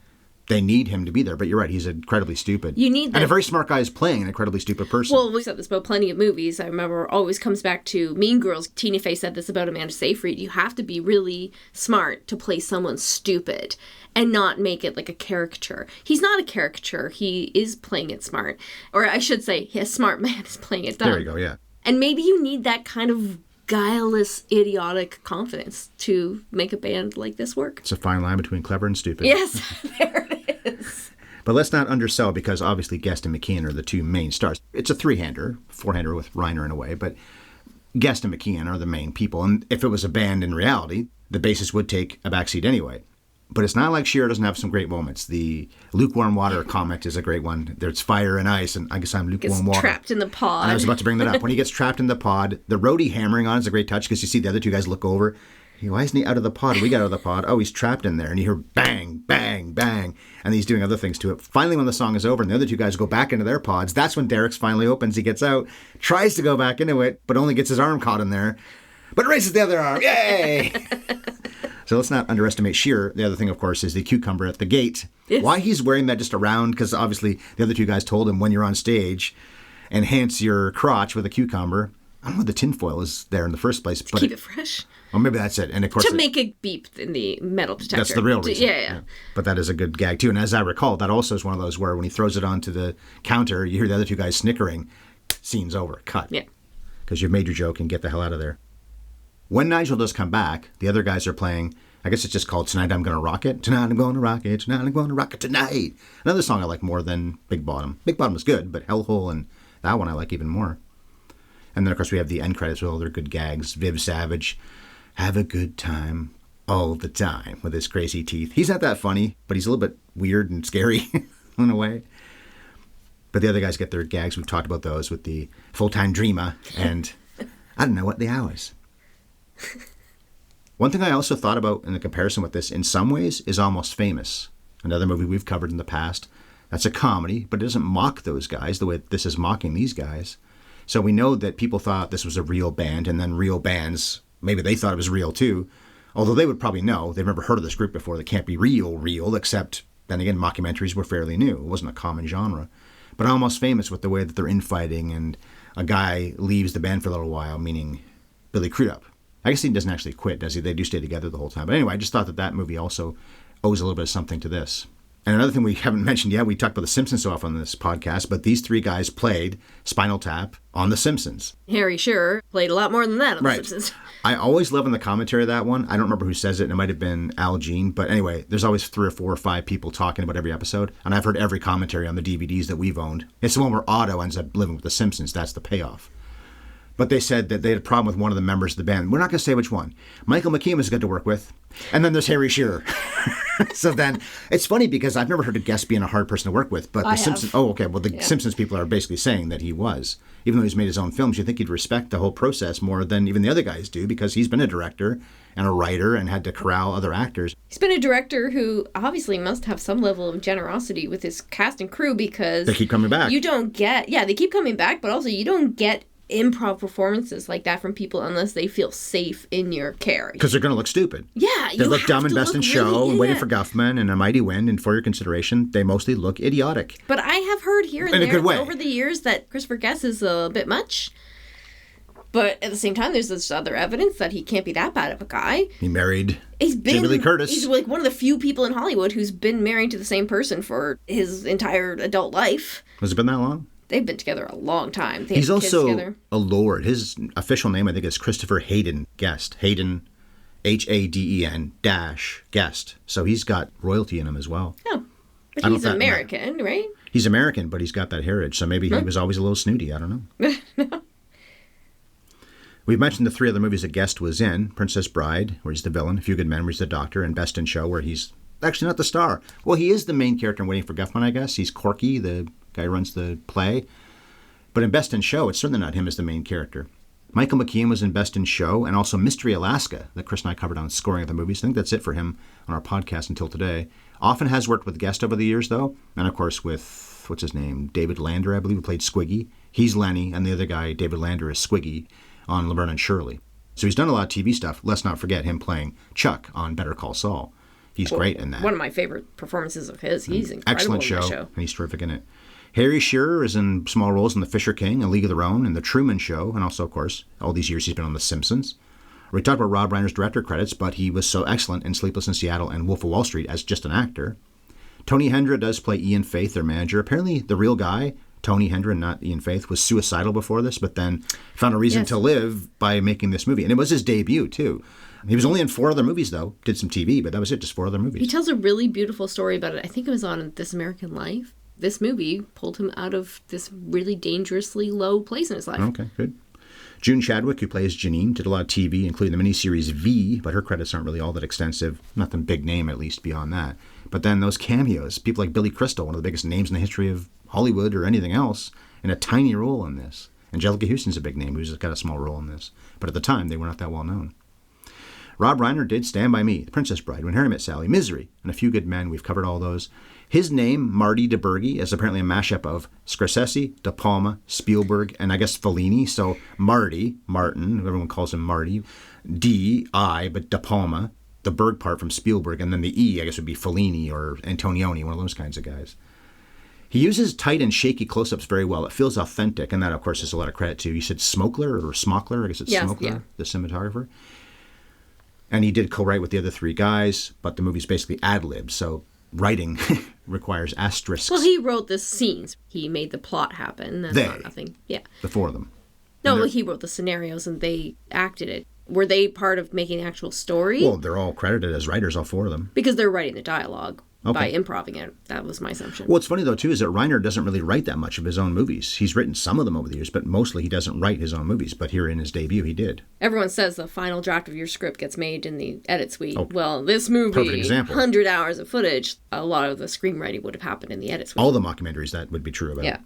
S1: they need him to be there. But you're right, he's incredibly stupid.
S2: You need that.
S1: And a very smart guy is playing an incredibly stupid person.
S2: Well, we said this about plenty of movies. I remember always comes back to Mean Girls. Tina Fey said this about Amanda Seyfried. You have to be really smart to play someone stupid and not make it like a caricature. He's not a caricature. He is playing it smart. Or I should say, a smart man is playing it dumb.
S1: There you go, yeah.
S2: And maybe you need that kind of guileless, idiotic confidence to make a band like this work.
S1: It's a fine line between clever and stupid.
S2: Yes, there it is.
S1: But let's not undersell, because obviously Guest and McKean are the two main stars. It's a three-hander, four-hander with Reiner in a way, but Guest and McKean are the main people. And if it was a band in reality, the bassist would take a backseat anyway. But it's not like Shearer doesn't have some great moments. The lukewarm water comment is a great one. There's fire and ice, and I guess I'm lukewarm water.
S2: Trapped in the pod.
S1: And I was about to bring that up. When he gets trapped in the pod, the roadie hammering on is a great touch, because you see the other two guys look over. Why isn't he out of the pod? We got out of the pod. Oh, he's trapped in there. And you hear bang, bang, bang. And he's doing other things to it. Finally, when the song is over and the other two guys go back into their pods, that's when Derek's finally opens. He gets out, tries to go back into it, but only gets his arm caught in there. But raises the other arm. Yay! So let's not underestimate Shearer. The other thing, of course, is the cucumber at the gate.
S2: Yes.
S1: Why he's wearing that just around, because obviously the other two guys told him when you're on stage, enhance your crotch with a cucumber. I don't know what the tinfoil is there in the first place. But
S2: keep it fresh.
S1: Well, maybe that's it. And of course,
S2: to make it beep in the metal detector.
S1: That's the real reason.
S2: Yeah.
S1: But that is a good gag, too. And as I recall, that also is one of those where when he throws it onto the counter, you hear the other two guys snickering. Scene's over. Cut.
S2: Yeah.
S1: Because you've made your joke and get the hell out of there. When Nigel does come back, the other guys are playing, I guess it's just called Tonight I'm Gonna Rock It. Tonight I'm Gonna Rock It. Tonight I'm Gonna Rock It Tonight. Another song I like more than Big Bottom. Big Bottom is good, but Hellhole and that one I like even more. And then, of course, we have the end credits with all their good gags. Viv Savage, have a good time all the time with his crazy teeth. He's not that funny, but he's a little bit weird and scary in a way. But the other guys get their gags. We've talked about those with the full-time dreamer and I don't know what the hours. One thing I also thought about in the comparison with this, in some ways, is Almost Famous. Another movie we've covered in the past. That's a comedy, but it doesn't mock those guys the way this is mocking these guys. So we know that people thought this was a real band, and then real bands, maybe they thought it was real too. Although they would probably know. They've never heard of this group before. They can't be real, except, then again, mockumentaries were fairly new. It wasn't a common genre. But Almost Famous with the way that they're infighting, and a guy leaves the band for a little while, meaning Billy Crudup. I guess he doesn't actually quit, does he? They do stay together the whole time. But anyway, I just thought that movie also owes a little bit of something to this. And another thing we haven't mentioned yet, we talked about The Simpsons so often on this podcast, but these three guys played Spinal Tap on The Simpsons.
S2: Harry Shearer played a lot more than that on
S1: Right.
S2: The Simpsons.
S1: I always love in the commentary of that one. I don't remember who says it, and it might have been Al Jean. But anyway, there's always 3 or 4 or 5 people talking about every episode. And I've heard every commentary on the DVDs that we've owned. It's the one where Otto ends up living with The Simpsons. That's the payoff. But they said that they had a problem with one of the members of the band. We're not going to say which one. Michael McKean was good to work with. And then there's Harry Shearer. So then, it's funny because I've never heard a guest being a hard person to work with. But the Simpsons, Simpsons people are basically saying that he was. Even though he's made his own films, you'd think he'd respect the whole process more than even the other guys do, because he's been a director and a writer and had to corral other actors.
S2: He's been a director who obviously must have some level of generosity with his cast and crew, because
S1: They keep coming back.
S2: You don't get, they keep coming back, but also you don't get improv performances like that from people unless they feel safe in your care.
S1: Because they're going to look stupid.
S2: Yeah,
S1: They look dumb in Best in Show
S2: really,
S1: and Waiting for Guffman and A Mighty Wind and For Your Consideration. They mostly look idiotic.
S2: But I have heard here and
S1: in a
S2: there
S1: good way.
S2: over the years that Christopher Guest is a bit much. But at the same time, there's this other evidence that he can't be that bad of a guy.
S1: He married
S2: Jamie
S1: Lee Curtis.
S2: He's like one of the few people in Hollywood who's been married to the same person for his entire adult life.
S1: Has it been that long?
S2: They've been together a long time.
S1: He's also a lord. His official name, I think, is Christopher Hayden Guest. Hayden, Haden -Guest. So he's got royalty in him as well.
S2: Oh, but he's American, right?
S1: He's American, but he's got that heritage. So maybe he was always a little snooty. I don't know.
S2: No.
S1: We've mentioned the 3 other movies that Guest was in. Princess Bride, where he's the villain. A Few Good Men, where he's the doctor. And Best in Show, where he's actually not the star. Well, he is the main character in Waiting for Guffman, I guess. He's Corky, the guy who runs the play. But in Best in Show, it's certainly not him as the main character. Michael McKean was in Best in Show, and also Mystery Alaska, that Chris and I covered on Scoring of the Movies. I think that's it for him on our podcast until today. Often has worked with Guest over the years, though. And, of course, with, what's his name, David Lander, I believe, who played Squiggy. He's Lenny, and the other guy, David Lander, is Squiggy on Laverne and Shirley. So he's done a lot of TV stuff. Let's not forget him playing Chuck on Better Call Saul. He's great in that.
S2: One of my favorite performances of his. He's incredible
S1: Excellent
S2: in
S1: show,
S2: that show.
S1: and he's terrific in it. Harry Shearer is in small roles in The Fisher King, A League of Their Own, and The Truman Show, and also, of course, all these years he's been on The Simpsons. We talked about Rob Reiner's director credits, but he was so excellent in Sleepless in Seattle and Wolf of Wall Street as just an actor. Tony Hendra does play Ian Faith, their manager. Apparently, the real guy, Tony Hendra, not Ian Faith, was suicidal before this, but then found a reason to live by making this movie. And it was his debut, too. He was only in 4 other movies, though. Did some TV, but that was it, just 4 other movies.
S2: He tells a really beautiful story about it. I think it was on This American Life. This movie pulled him out of this really dangerously low place in his life.
S1: Okay, good. June Chadwick, who plays Janine, did a lot of TV, including the miniseries V, but her credits aren't really all that extensive. Nothing big name, at least, beyond that. But then those cameos, people like Billy Crystal, one of the biggest names in the history of Hollywood or anything else, in a tiny role in this. Angelica Houston's a big name who's got a small role in this. But at the time, they were not that well known. Rob Reiner did Stand By Me, The Princess Bride, When Harry Met Sally, Misery, and A Few Good Men. We've covered all those. His name, Marty DeBurgi, is apparently a mashup of Scorsese, De Palma, Spielberg, and I guess Fellini. So Marty, Martin, everyone calls him Marty, D-I, but De Palma, the Berg part from Spielberg, and then the E, I guess, would be Fellini or Antonioni, one of those kinds of guys. He uses tight and shaky close-ups very well. It feels authentic, and that, of course, is a lot of credit to, you said Smokler or Smokler, I guess it's Smokler, the cinematographer. And he did co-write with the other 3 guys, but the movie's basically ad-lib, so writing requires asterisks.
S2: Well, he wrote the scenes. He made the plot happen. That's not nothing. Yeah.
S1: The 4 of them.
S2: No, he wrote the scenarios and they acted it. Were they part of making the actual story?
S1: Well, they're all credited as writers, all 4 of them.
S2: Because they're writing the dialogue by improving it. That was my assumption.
S1: What's funny, though, too, is that Reiner doesn't really write that much of his own movies. He's written some of them over the years, but mostly he doesn't write his own movies. But here in his debut, he did.
S2: Everyone says the final draft of your script gets made in the edit suite. Oh, well, this movie,
S1: perfect example.
S2: 100 hours of footage, a lot of the screenwriting would have happened in the edit suite.
S1: All the mockumentaries, that would be true about.
S2: Yeah.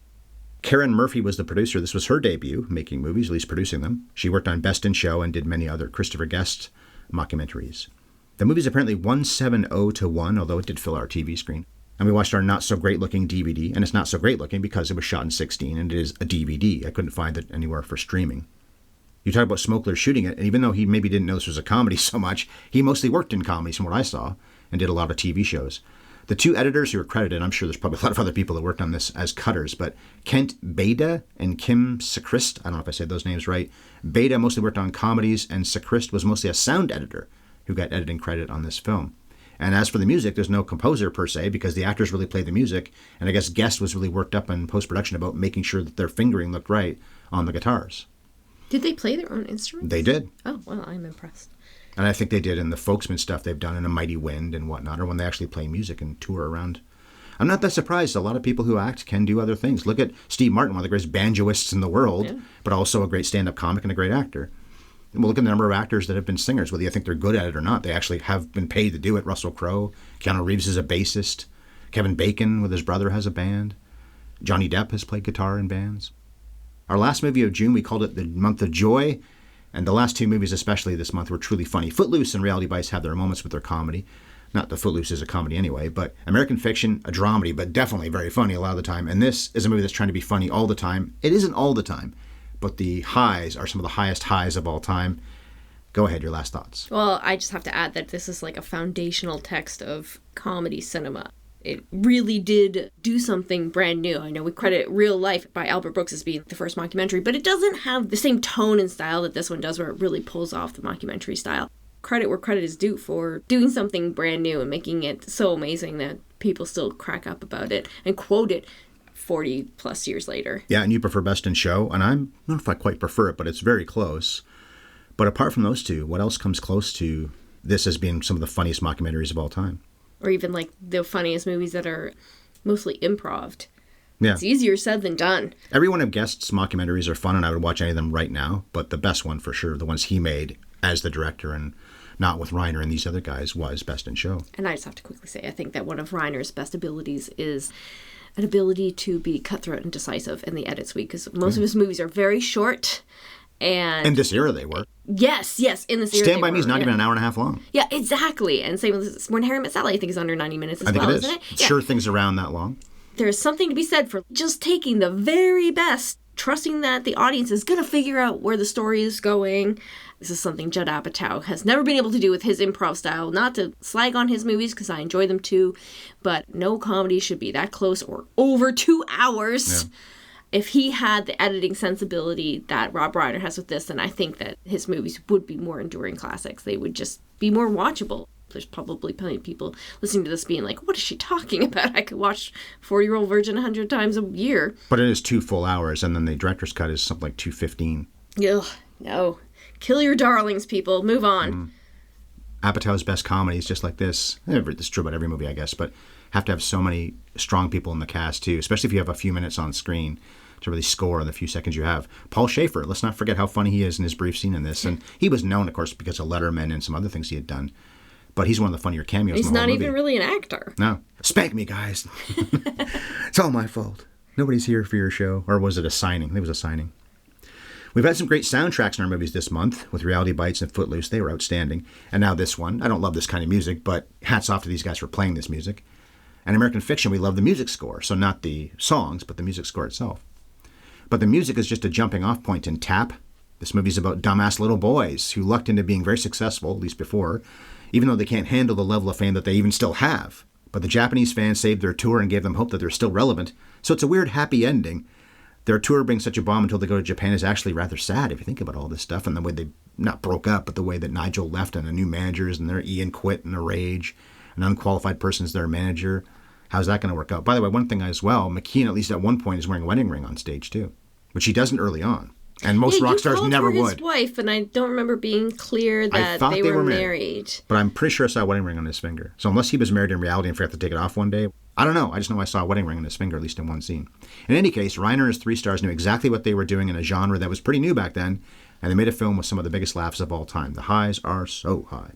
S1: Karen Murphy was the producer. This was her debut, making movies, at least producing them. She worked on Best in Show and did many other Christopher Guest mockumentaries. The movie's apparently 170-1, although it did fill our TV screen. And we watched our not-so-great-looking DVD, and it's not so great-looking because it was shot in 16, and it is a DVD. I couldn't find it anywhere for streaming. You talk about Smokler shooting it, and even though he maybe didn't know this was a comedy so much, he mostly worked in comedies from what I saw, and did a lot of TV shows. The 2 editors who are credited, I'm sure there's probably a lot of other people that worked on this as cutters, but Kent Beda and Kim Secrist, I don't know if I said those names right. Beda mostly worked on comedies, and Secrist was mostly a sound editor who got editing credit on this film. And as for the music, there's no composer per se because the actors really played the music. And I guess Guest was really worked up in post-production about making sure that their fingering looked right on the guitars.
S2: Did they play their own instruments?
S1: They did.
S2: Oh, well, I'm impressed.
S1: And I think they did in the Folksman stuff they've done in A Mighty Wind and whatnot, or when they actually play music and tour around. I'm not that surprised. A lot of people who act can do other things. Look at Steve Martin, one of the greatest banjoists in the world, but also a great stand-up comic and a great actor. Well, look at the number of actors that have been singers, whether you think they're good at it or not. They actually have been paid to do it. Russell Crowe, Keanu Reeves is a bassist. Kevin Bacon with his brother has a band. Johnny Depp has played guitar in bands. Our last movie of June, we called it The Month of Joy. And the last 2 movies, especially this month, were truly funny. Footloose and Reality Bites have their moments with their comedy. Not that Footloose is a comedy anyway, but American Fiction, a dramedy, but definitely very funny a lot of the time. And this is a movie that's trying to be funny all the time. It isn't all the time, but the highs are some of the highest highs of all time. Go ahead, your last thoughts.
S2: Well, I just have to add that this is like a foundational text of comedy cinema. It really did do something brand new. I know we credit Real Life by Albert Brooks as being the first mockumentary, but it doesn't have the same tone and style that this one does, where it really pulls off the mockumentary style. Credit where credit is due for doing something brand new and making it so amazing that people still crack up about it and quote it 40 plus years later.
S1: Yeah, and you prefer Best in Show, and I don't know if I quite prefer it, but it's very close. But apart from those 2, what else comes close to this as being some of the funniest mockumentaries of all time?
S2: Or even like the funniest movies that are mostly improv'd.
S1: Yeah.
S2: It's easier said than done.
S1: Every one of Guest's mockumentaries are fun, and I would watch any of them right now. But the best one for sure, the ones he made as the director and not with Reiner and these other guys, was Best in Show.
S2: And I just have to quickly say, I think that one of Reiner's best abilities is an ability to be cutthroat and decisive in the edit suite, because most of his movies are very short. And
S1: in this era, they were.
S2: Yes, in this era.
S1: Stand By Me is not even an hour and a half long.
S2: Yeah, exactly. And same with When Harry Met Sally, I think is under 90 minutes as well, isn't it?
S1: Sure, things around that long.
S2: There's something to be said for just taking the very best trusting that the audience is going to figure out where the story is going. This is something Judd Apatow has never been able to do with his improv style. Not to slag on his movies, because I enjoy them too, but no comedy should be that close or over 2 hours. Yeah. If he had the editing sensibility that Rob Reiner has with this, then I think that his movies would be more enduring classics. They would just be more watchable. There's probably plenty of people listening to this being like, what is she talking about? I could watch 40-Year-Old Virgin 100 times a year.
S1: But it is 2 full hours, and then the director's cut is something like 2:15.
S2: Ugh, no. Kill your darlings, people. Move on.
S1: Apatow's best comedy is just like this. This is true about every movie, I guess, but have to have so many strong people in the cast, too, especially if you have a few minutes on screen to really score in the few seconds you have. Paul Schaefer, let's not forget how funny he is in his brief scene in this. And he was known, of course, because of Letterman and some other things he had done. But he's one of the funnier cameos in the whole movie.
S2: He's not even really an actor.
S1: No. Spank me, guys. It's all my fault. Nobody's here for your show. Or was it a signing? It was a signing. We've had some great soundtracks in our movies this month with Reality Bites and Footloose. They were outstanding. And now this one. I don't love this kind of music, but hats off to these guys for playing this music. And American Fiction, we love the music score. So not the songs, but the music score itself. But the music is just a jumping off point in Tap. This movie's about dumbass little boys who lucked into being very successful, at least before, even though they can't handle the level of fame that they even still have. But the Japanese fans saved their tour and gave them hope that they're still relevant. So it's a weird happy ending. Their tour being such a bomb until they go to Japan is actually rather sad if you think about all this stuff and the way they not broke up, but the way that Nigel left and the new managers and their Ian quit in a rage. An unqualified person's their manager. How's that going to work out? By the way, one thing as well, McKean at least at one point is wearing a wedding ring on stage too, which he doesn't early on. And most rock stars never would.
S2: His wife, and I don't remember being clear that they were married.
S1: But I'm pretty sure I saw a wedding ring on his finger. So unless he was married in reality and forgot to take it off one day, I don't know. I just know I saw a wedding ring on his finger, at least in one scene. In any case, Reiner and his 3 stars knew exactly what they were doing in a genre that was pretty new back then, and they made a film with some of the biggest laughs of all time. The highs are so high.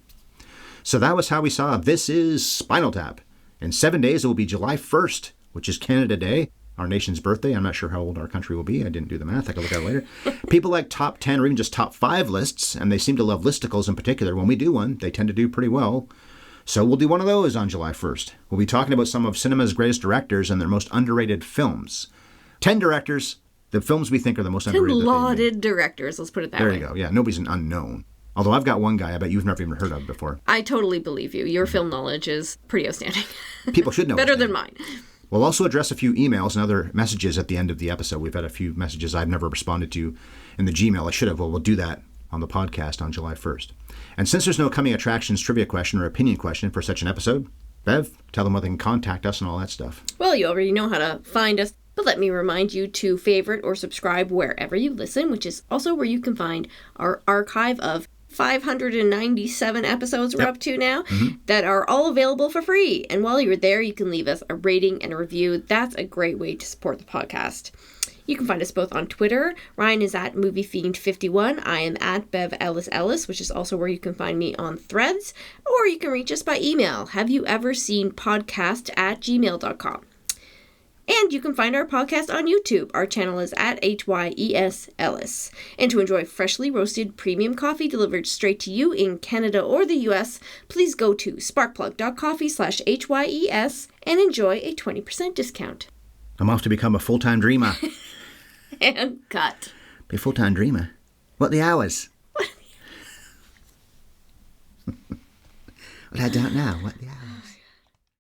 S1: So that was how we saw This Is Spinal Tap. In 7 days, it will be July 1st, which is Canada Day, our nation's birthday. I'm not sure how old our country will be. I didn't do the math. I can look at it later. People like top 10 or even just top 5 lists, and they seem to love listicles in particular. When we do one, they tend to do pretty well. So we'll do one of those on July 1st. We'll be talking about some of cinema's greatest directors and their most underrated films. 10 directors, the films we think are the most underrated.
S2: 10 lauded directors, let's put it that way.
S1: There you go. Yeah, nobody's an unknown. Although I've got one guy I bet you've never even heard of before.
S2: I totally believe you. Your film knowledge is pretty outstanding.
S1: People should know.
S2: Better than mine.
S1: We'll also address a few emails and other messages at the end of the episode. We've had a few messages I've never responded to in the Gmail. I should have. Well, we'll do that on the podcast on July 1st. And since there's no coming attractions trivia question or opinion question for such an episode, Bev, tell them how they can contact us and all that stuff.
S2: Well, you already know how to find us, but let me remind you to favorite or subscribe wherever you listen, which is also where you can find our archive of 597 episodes we're up to now that are all available for free. And while you're there, you can leave us a rating and a review. That's a great way to support the podcast. You can find us both on Twitter. Ryan is at MovieThemed51. I am at Bev Ellis Ellis, which is also where you can find me on Threads. Or you can reach us by email. Have you ever seen podcast@gmail.com. And you can find our podcast on YouTube. Our channel is at HYES Ellis. And to enjoy freshly roasted premium coffee delivered straight to you in Canada or the US, please go to sparkplug.coffee/HYES and enjoy a 20% discount.
S1: I'm off to become a full-time dreamer.
S2: And cut.
S1: Be a full-time dreamer? What are the hours? Well, I don't know. What are the hours?